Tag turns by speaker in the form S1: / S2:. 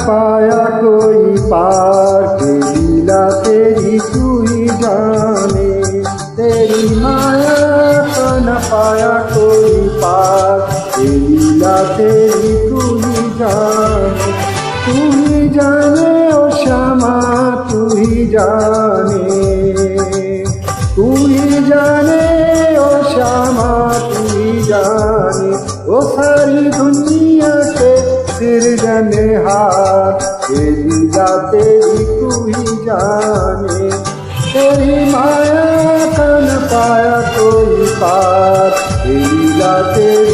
S1: पाया कोई पार के लीला तेरी तू ही जाने, तेरी माया का न पाया कोई पार के लीला तेरी तू ही जाने। तू ही जाने ओ श्यामा तू ही जाने, तू ही जाने ओ श्यामा तू ही जाने। ओ सारी दुनिया के सिरजनहार ये लीला तेरी तू ही जाने, तेरी माया का न पाया कोई पार ये लीला तेरी